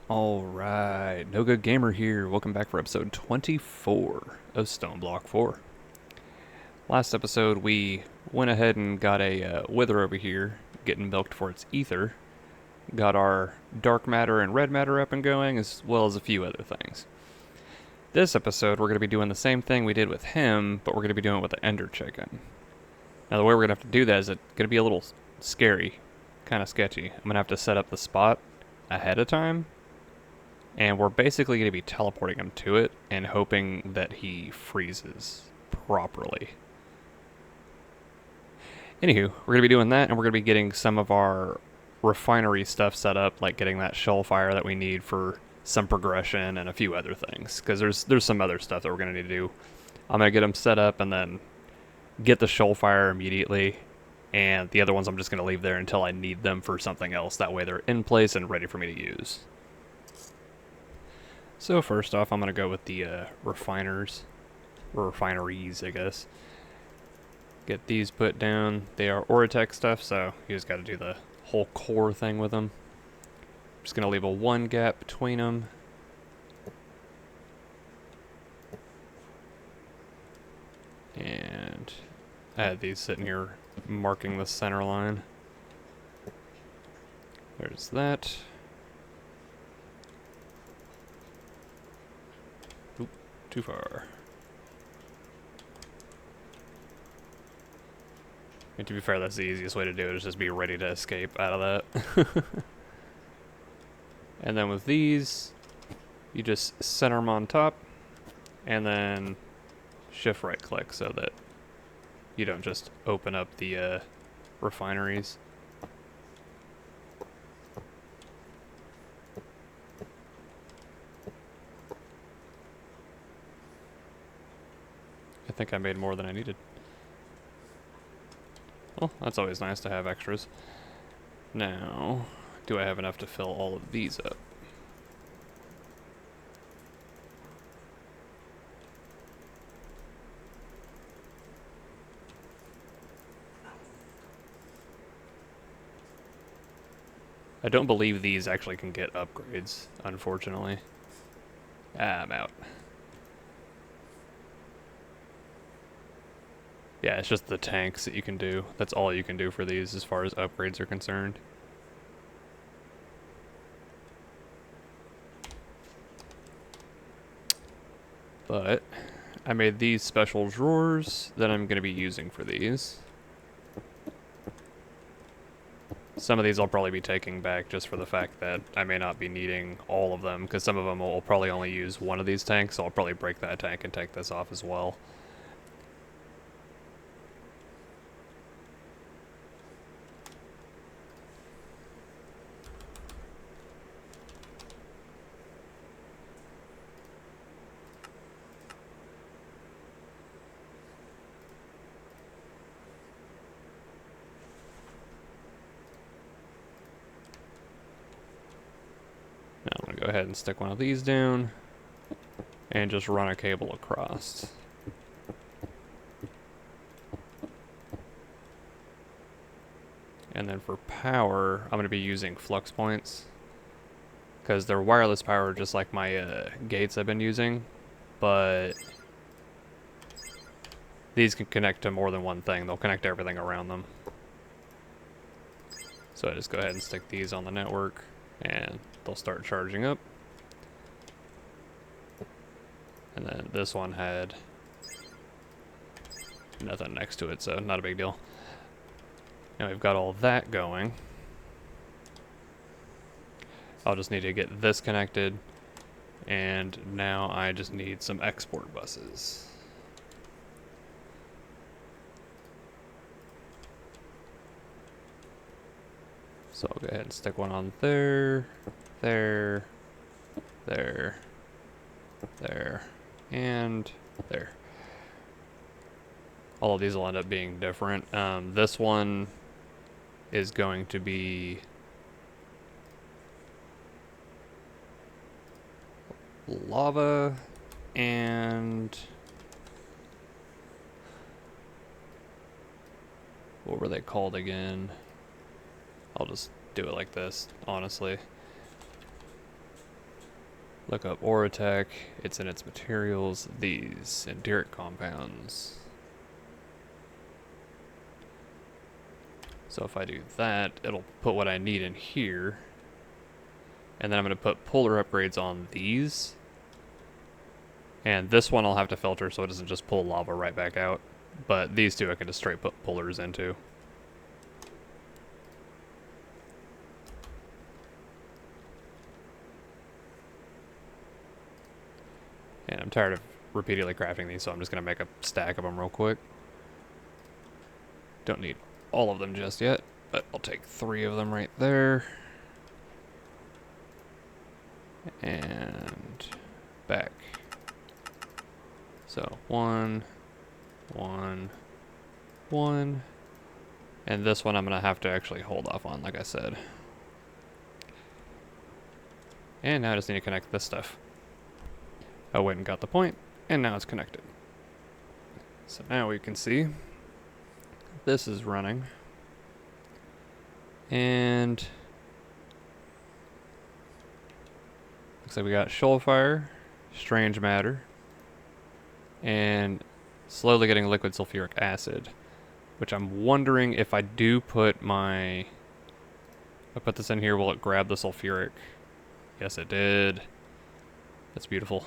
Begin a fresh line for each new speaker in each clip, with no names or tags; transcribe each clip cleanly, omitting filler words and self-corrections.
Alright, No Good Gamer here. Welcome back for episode 24 of Stone Block 4. Last episode, we went ahead and got a wither over here, getting milked for its ether. Got our dark matter and red matter up and going, as well as a few other things. This episode, we're going to be doing the same thing we did with him, but we're going to be doing it with the ender chicken. Now, the way we're going to have to do that is it's going to be a little scary, kind of sketchy. I'm going to have to set up the spot ahead of time. And we're basically going to be teleporting him to it and hoping that he freezes properly. Anywho, we're going to be doing that, and we're going to be getting some of our refinery stuff set up, like getting that shell fire that we need for some progression and a few other things. Because there's some other stuff that we're going to need to do. I'm going to get them set up and then get the shell fire immediately. And the other ones I'm just going to leave there until I need them for something else. That way they're in place and ready for me to use. So first off, I'm going to go with the refineries, I guess. Get these put down. They are Oratech stuff, so you just got to do the whole core thing with them. I'm just going to leave a 1 gap between them. And I had these sitting here marking the center line. There's that. Too far. And to be fair, that's the easiest way to do it, is just be ready to escape out of that. And then with these, you just center them on top, and then shift right click so that you don't just open up the refineries. I think I made more than I needed. Well, that's always nice to have extras. Now, do I have enough to fill all of these up? I don't believe these actually can get upgrades, unfortunately. I'm out. Yeah, it's just the tanks that you can do. That's all you can do for these as far as upgrades are concerned. But I made these special drawers that I'm going to be using for these. Some of these I'll probably be taking back just for the fact that I may not be needing all of them, because some of them will probably only use one of these tanks, so I'll probably break that tank and take this off as well. Now I'm going to go ahead and stick one of these down and just run a cable across. And then for power, I'm going to be using flux points, because they're wireless power just like my gates I've been using, but these can connect to more than one thing. They'll connect to everything around them. So I just go ahead and stick these on the network, and they'll start charging up. And then this one had nothing next to it, so not a big deal. Now we've got all that going. I'll just need to get this connected, and now I just need some export buses. So I'll go ahead and stick one on there, there, there, there, and there. All of these will end up being different. This one is going to be lava and what were they called again? I'll just do it like this, honestly. Look up Oratech. It's in its materials. These enderic compounds. So if I do that, it'll put what I need in here. And then I'm going to put polar upgrades on these. And this one I'll have to filter so it doesn't just pull lava right back out. But these two I can just straight put pullers into. And I'm tired of repeatedly crafting these, so I'm just going to make a stack of them real quick. Don't need all of them just yet, but I'll take 3 of them right there. And back. So 1, 1, 1. And this one I'm going to have to actually hold off on, like I said. And now I just need to connect this stuff. I went and got the point, and now it's connected. So now we can see this is running. And looks like we got shoal fire, strange matter, and slowly getting liquid sulfuric acid, which I'm wondering if I do put I put this in here, will it grab the sulfuric? Yes, it did. That's beautiful.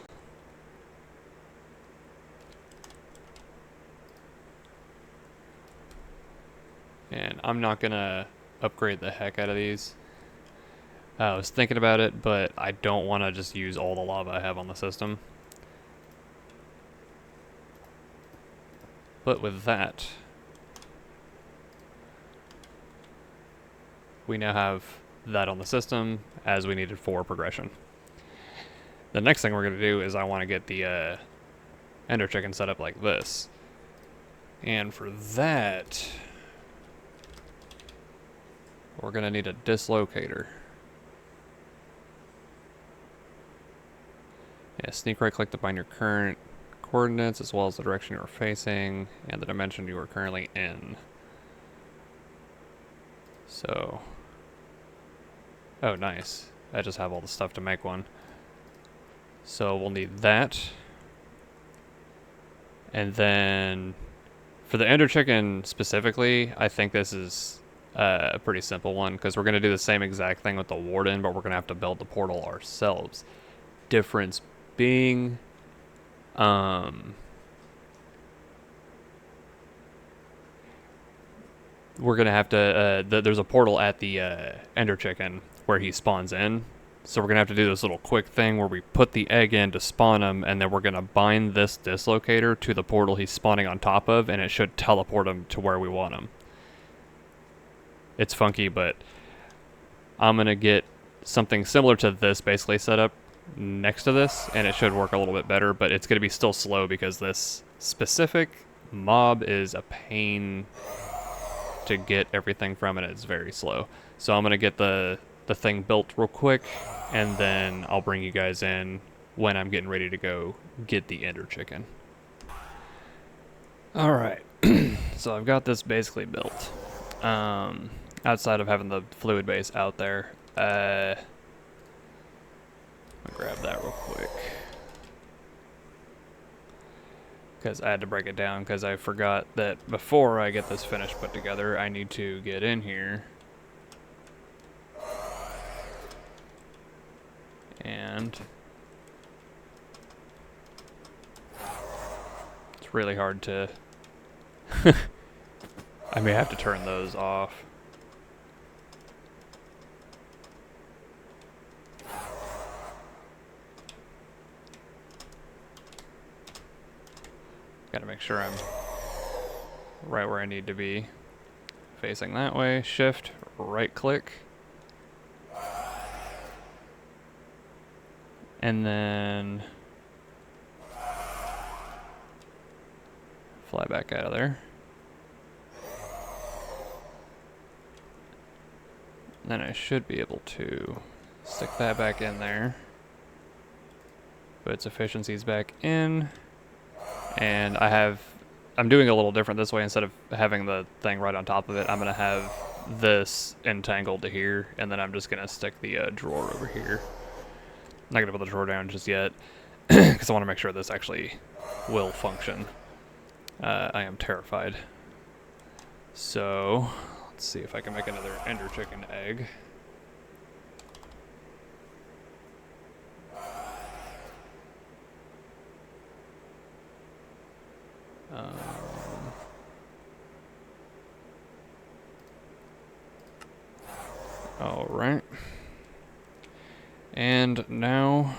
And I'm not gonna upgrade the heck out of these. I was thinking about it, but I don't want to just use all the lava I have on the system. But with that, we now have that on the system as we needed for progression. The next thing we're going to do is I want to get the ender chicken set up like this. And for that, we're going to need a dislocator. Yeah, sneak right click to bind your current coordinates as well as the direction you are facing and the dimension you are currently in. So, oh nice. I just have all the stuff to make one. So we'll need that. And then for the ender chicken specifically, I think this is a pretty simple one because we're going to do the same exact thing with the warden, but we're going to have to build the portal ourselves. Difference being, we're going to have to, there's a portal at the ender chicken where he spawns in. So we're going to have to do this little quick thing where we put the egg in to spawn him, and then we're going to bind this dislocator to the portal he's spawning on top of, and it should teleport him to where we want him. It's funky, but I'm going to get something similar to this basically set up next to this, and it should work a little bit better, but it's going to be still slow because this specific mob is a pain to get everything from, and it's very slow. So I'm going to get the thing built real quick, and then I'll bring you guys in when I'm getting ready to go get the ender chicken. Alright, so I've got this basically built. Outside of having the fluid base out there. I'm gonna grab that real quick. Because I had to break it down because I forgot that before I get this finished put together, I need to get in here. And it's really hard to I may have to turn those off. Gotta make sure I'm right where I need to be. Facing that way, shift, right click. And then fly back out of there. Then I should be able to stick that back in there. Put its efficiencies back in. And I'm doing a little different this way. Instead of having the thing right on top of it, I'm going to have this entangled to here. And then I'm just going to stick the drawer over here. not gonna put the drawer down just yet, because I want to make sure this actually will function. I am terrified. So, let's see if I can make another ender chicken egg. All right. And now,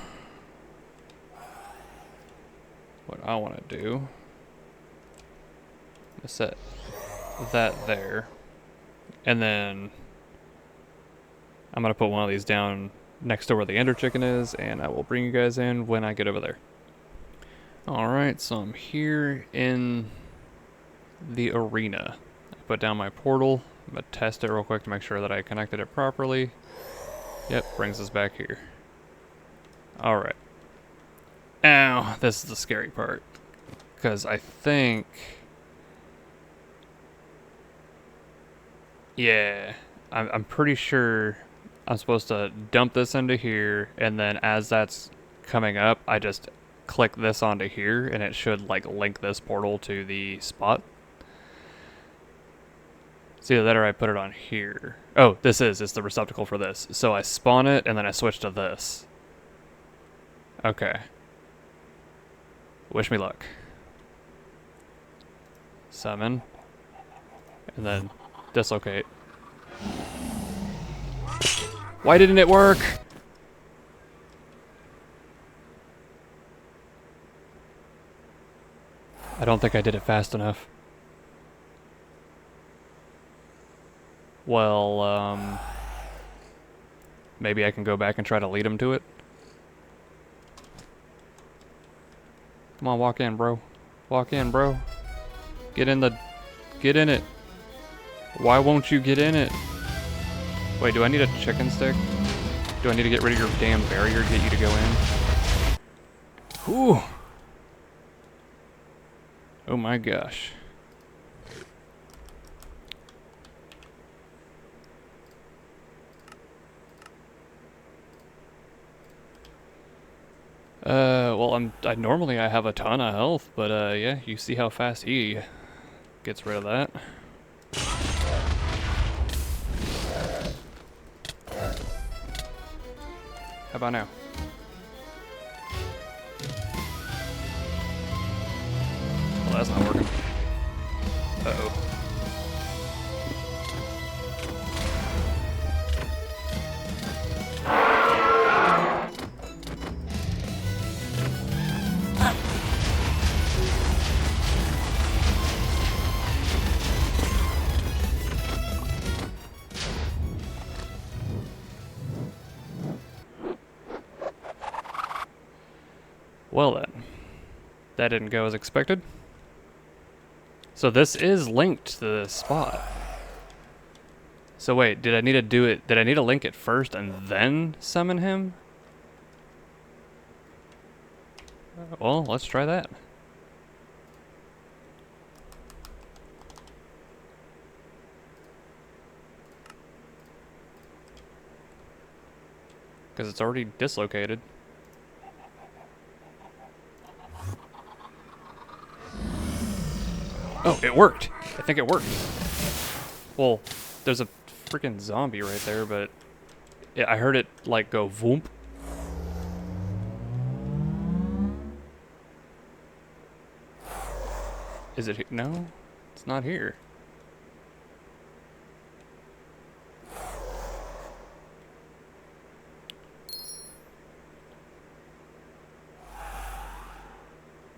what I want to do is set that there. And then I'm going to put one of these down next to where the ender chicken is, and I will bring you guys in when I get over there. Alright, so I'm here in the arena. I put down my portal. I'm going to test it real quick to make sure that I connected it properly. Yep, brings us back here. Alright. Now, this is the scary part. Because I think... yeah, I'm pretty sure I'm supposed to dump this into here, and then as that's coming up, I just click this onto here, and it should like link this portal to the spot. It's either that or I put it on here. Oh, it's the receptacle for this. So I spawn it, and then I switch to this. Okay. Wish me luck. Summon. And then dislocate. Why didn't it work? I don't think I did it fast enough. Well, maybe I can go back and try to lead him to it. Come on, walk in, bro. Walk in, bro. Get in it. Why won't you get in it? Wait, do I need a chicken stick? Do I need to get rid of your damn barrier to get you to go in? Whew. Oh my gosh. Well, I normally have a ton of health, but yeah, you see how fast he gets rid of that. How about now? Well, that's not working. Uh-oh. Well then, that didn't go as expected. So this is linked to this spot. So wait, did I need to link it first and then summon him? Well, let's try that. Because it's already dislocated. Oh, it worked! I think it worked. Well, there's a freaking zombie right there, but I heard it like go voomp. Is it here? No, it's not here.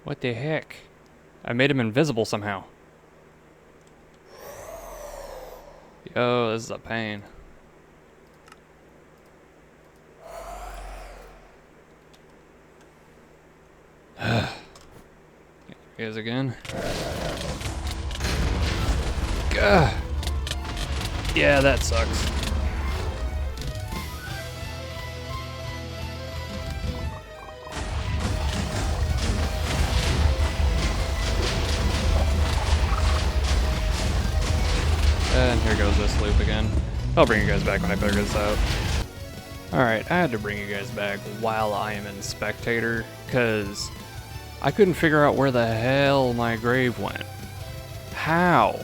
What the heck? I made him invisible somehow. Yo, this is a pain. Here he is again. Gah. Yeah, that sucks. And here goes this loop again. I'll bring you guys back when I figure this out. Alright, I had to bring you guys back while I am in Spectator, because I couldn't figure out where the hell my grave went. How?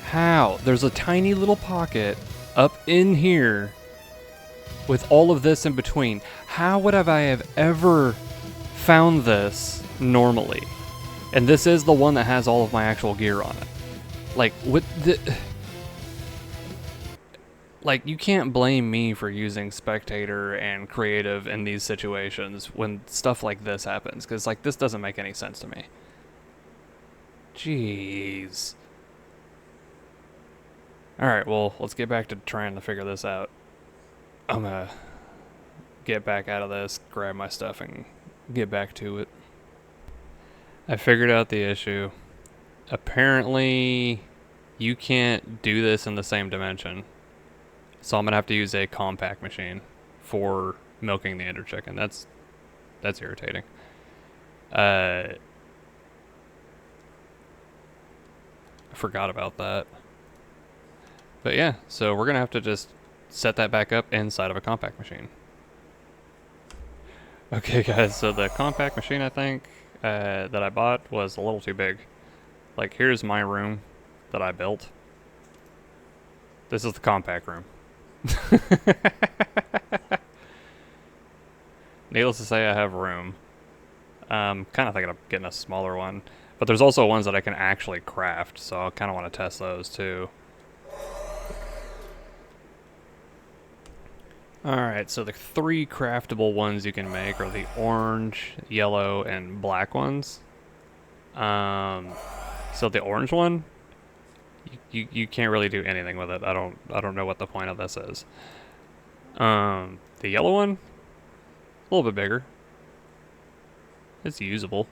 How? There's a tiny little pocket up in here with all of this in between. How would I have ever found this normally? And this is the one that has all of my actual gear on it. Like, what the... Like, you can't blame me for using Spectator and Creative in these situations when stuff like this happens, because, like, this doesn't make any sense to me. Jeez. Alright, well, let's get back to trying to figure this out. I'm gonna get back out of this, grab my stuff, and get back to it. I figured out the issue. Apparently, you can't do this in the same dimension. So I'm gonna have to use a compact machine for milking the ender chicken. That's irritating. I forgot about that. But yeah, so we're gonna have to just set that back up inside of a compact machine. Okay guys, so the compact machine I think that I bought was a little too big. Like, here's my room that I built. This is the compact room. Needless to say, I have room. Kind of thinking of getting a smaller one, but there's also ones that I can actually craft, so I kind of want to test those too. Alright, so the 3 craftable ones you can make are the orange, yellow, and black ones. So the orange one, you can't really do anything with it. I don't know what the point of this is. The yellow one, a little bit bigger. It's usable.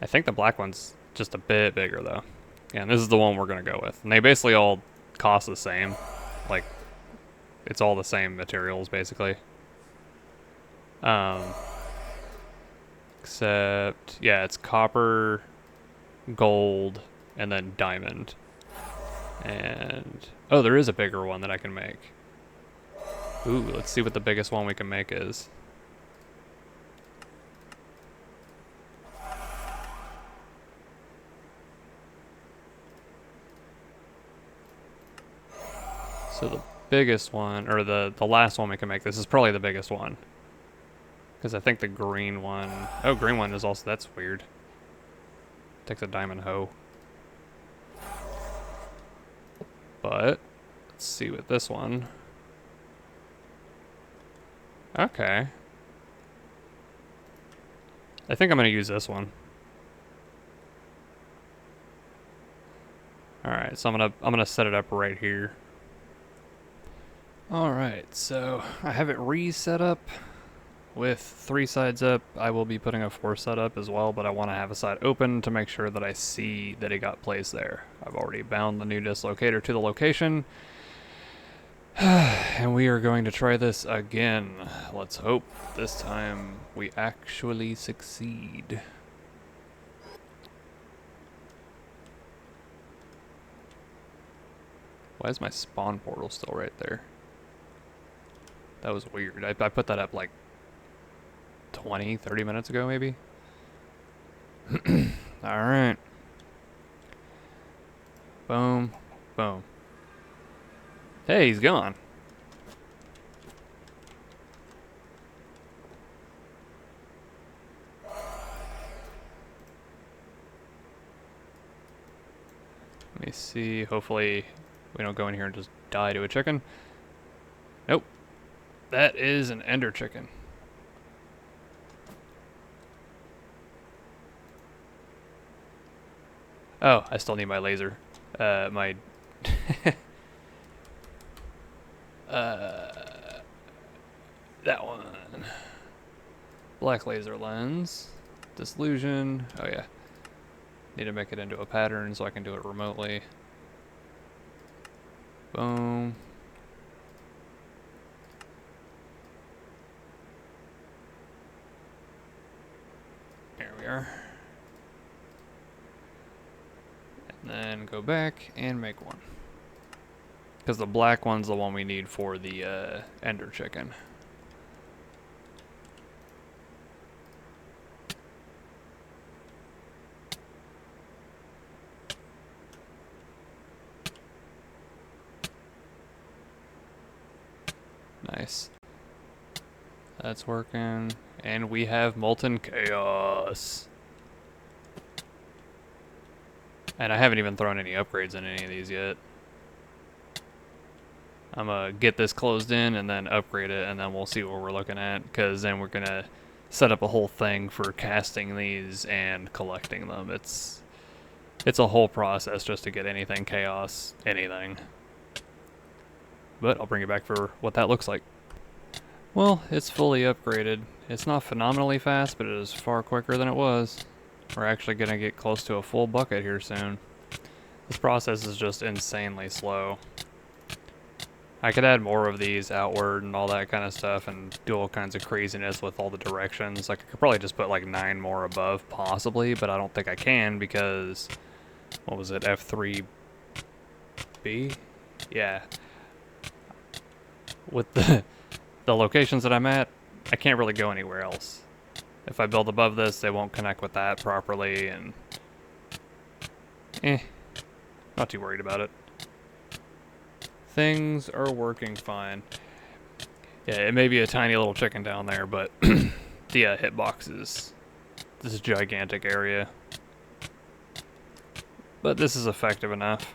I think the black one's just a bit bigger though. Yeah, and this is the one we're gonna go with. And they basically all cost the same. Like, it's all the same materials basically. Except, yeah, it's copper, gold, and then diamond. And, oh, there is a bigger one that I can make. Ooh, let's see what the biggest one we can make is. So the biggest one, or the last one we can make, this is probably the biggest one. Because I think the green one, oh, green one is also, that's weird. Takes a diamond hoe. But, let's see with this one. Okay. I think I'm gonna use this one. Alright, so I'm gonna set it up right here. Alright, so I have it reset up with 3 sides up. I will be putting a 4th side up as well, but I want to have a side open to make sure that I see that it got placed there. I've already bound the new dislocator to the location. And we are going to try this again. Let's hope this time we actually succeed. Why is my spawn portal still right there? That was weird. I put that up like 20, 30 minutes ago maybe. Alright. Boom. Boom. Hey, he's gone. Let me see. Hopefully we don't go in here and just die to a chicken. Nope. That is an ender chicken. Oh, I still need my laser. My... that one. Black laser lens. Disillusion. Oh yeah. Need to make it into a pattern so I can do it remotely. Boom. There we are. And then go back and make one. Because the black one's the one we need for the ender chicken. Nice. That's working. And we have Molten Chaos. And I haven't even thrown any upgrades in any of these yet. I'm gonna get this closed in and then upgrade it, and then we'll see what we're looking at, because then we're gonna set up a whole thing for casting these and collecting them. It's a whole process just to get anything chaos, anything. But I'll bring it back for what that looks like. Well, it's fully upgraded. It's not phenomenally fast, but it is far quicker than it was. We're actually gonna get close to a full bucket here soon. This process is just insanely slow. I could add more of these outward and all that kind of stuff and do all kinds of craziness with all the directions. Like, I could probably just put like 9 more above, possibly, but I don't think I can because, what was it, F3B? Yeah. With the locations that I'm at, I can't really go anywhere else. If I build above this, they won't connect with that properly, and not too worried about it. Things are working fine. Yeah, it may be a tiny little chicken down there, but the hitbox is this gigantic area. But this is effective enough.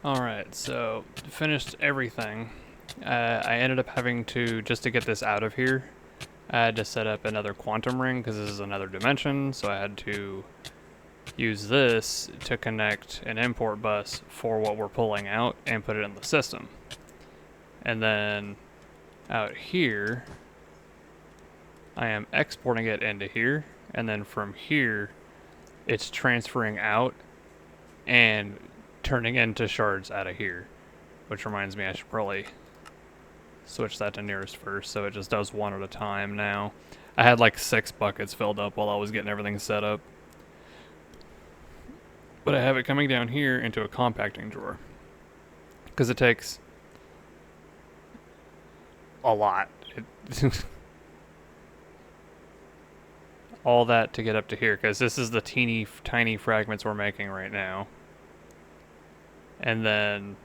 Alright, so finished everything. I ended up having to, just to get this out of here, I had to set up another quantum ring because this is another dimension, so I had to use this to connect an import bus for what we're pulling out and put it in the system. And then out here, I am exporting it into here, and then from here, it's transferring out and turning into shards out of here. Which reminds me, I should probably switch that to nearest first, so it just does one at a time now. I had like 6 buckets filled up while I was getting everything set up. But I have it coming down here into a compacting drawer. Because it takes a lot. All that to get up to here, because this is the teeny tiny fragments we're making right now. And then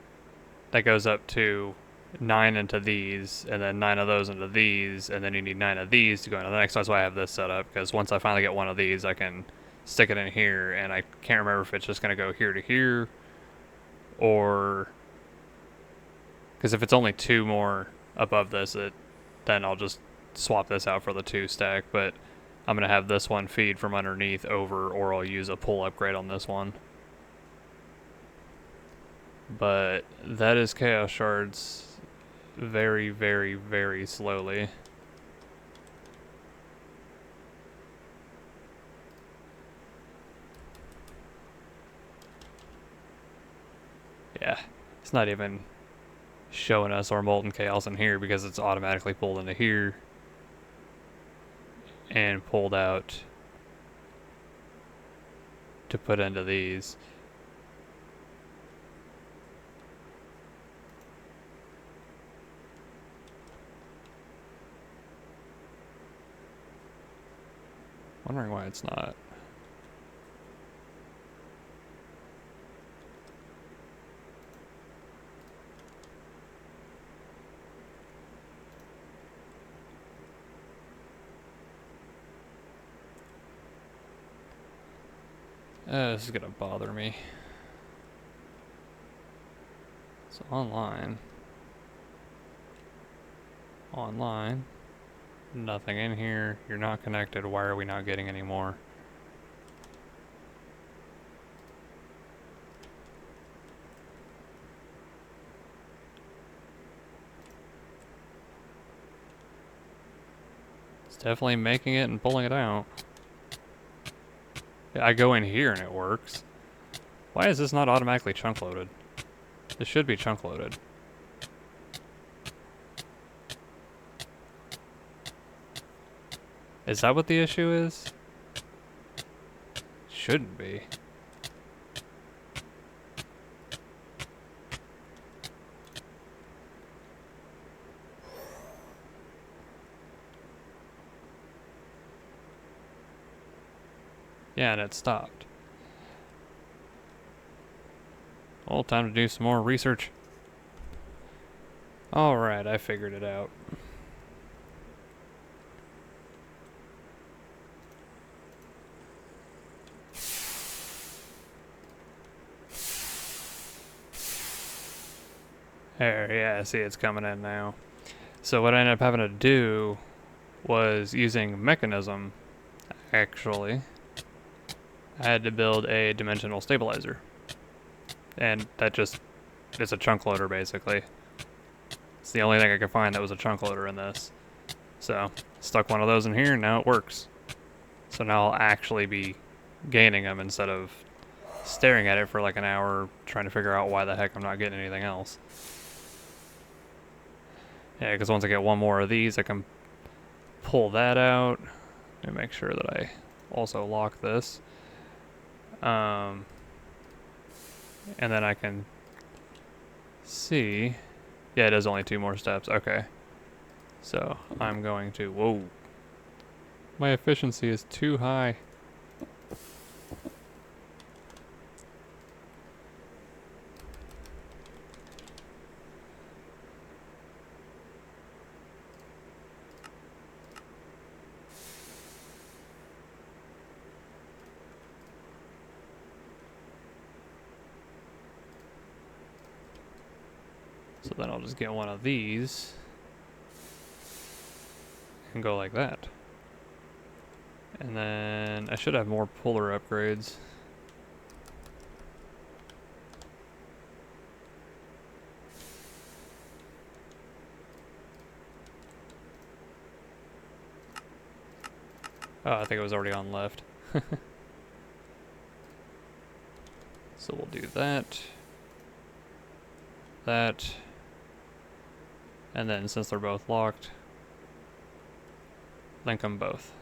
that goes up to 9 into these, and then 9 of those into these, and then you need 9 of these to go into the next. That's why I have this set up, because once I finally get one of these, I can stick it in here, and I can't remember if it's just going to go here to here, or... because if it's only 2 more above this, then I'll just swap this out for the 2 stack, but I'm going to have this one feed from underneath over, or I'll use a pull upgrade on this one. But that is Chaos Shards very, very, very slowly. Yeah, it's not even showing us our Molten Chaos in here because it's automatically pulled into here and pulled out to put into these. Wondering why it's not. This is gonna bother me. So online. Online. Nothing in here. You're not connected. Why are we not getting any more? It's definitely making it and pulling it out. Yeah, I go in here and it works. Why is this not automatically chunk loaded? This should be chunk loaded. Is that what the issue is? Shouldn't be. Yeah, and it stopped. Well, time to do some more research. Alright, I figured it out. There, yeah, see, it's coming in now. So what I ended up having to do was using mechanism, actually. I had to build a dimensional stabilizer. And that just is a chunk loader, basically. It's the only thing I could find that was a chunk loader in this. So, stuck one of those in here, and now it works. So now I'll actually be gaining them instead of staring at it for like an hour trying to figure out why the heck I'm not getting anything else. Yeah, because once I get one more of these, I can pull that out and make sure that I also lock this. And then I can see. Yeah, it is only 2 more steps. Okay. So I'm going to. Whoa. My efficiency is too high. So then I'll just get one of these and go like that. And then I should have more puller upgrades. Oh, I think it was already on left. So we'll do that. That. And then since they're both locked, link them both.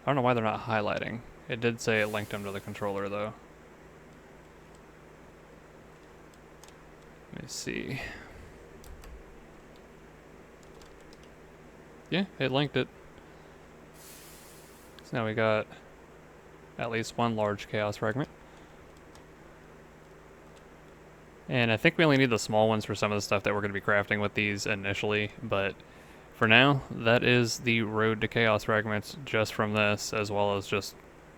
I don't know why they're not highlighting. It did say it linked them to the controller though. Let me see. Yeah, it linked it. So now we got at least one large chaos fragment. And I think we only need the small ones for some of the stuff that we're going to be crafting with these initially, but for now, that is the road to chaos fragments just from this, as well as just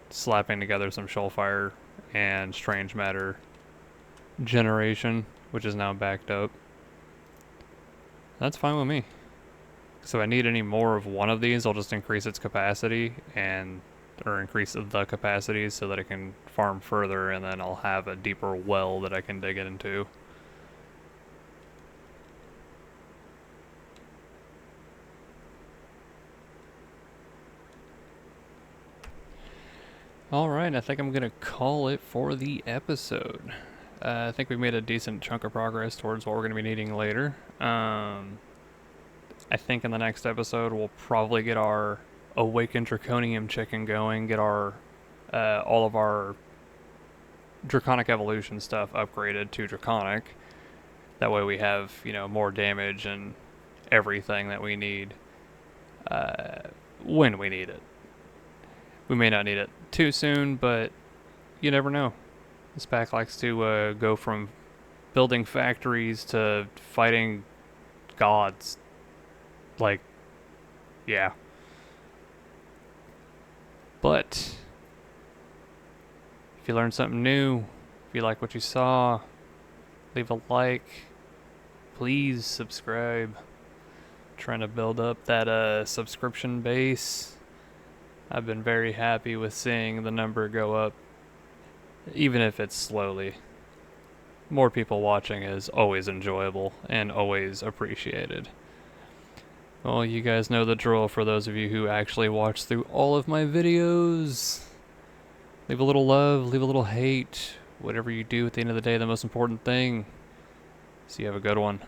slapping together some shoalfire and strange matter generation, which is now backed up. That's fine with me. So if I need any more of one of these, I'll just increase its capacity or increase the capacities so that it can farm further, and then I'll have a deeper well that I can dig it into. Alright, I think I'm going to call it for the episode. I think we made a decent chunk of progress towards what we're going to be needing later. I think in the next episode we'll probably get our Awakened Draconium chicken going, get our all of our Draconic Evolution stuff upgraded to Draconic. That way we have, more damage and everything that we need when we need it. We may not need it too soon, but you never know. This pack likes to go from building factories to fighting gods. Like, yeah. But if you learned something new, if you like what you saw, leave a like. Please subscribe. Trying to build up that subscription base. I've been very happy with seeing the number go up, even if it's slowly. More people watching is always enjoyable and always appreciated. Well, you guys know the drill for those of you who actually watch through all of my videos. Leave a little love, leave a little hate. Whatever you do at the end of the day, the most important thing. So you have a good one.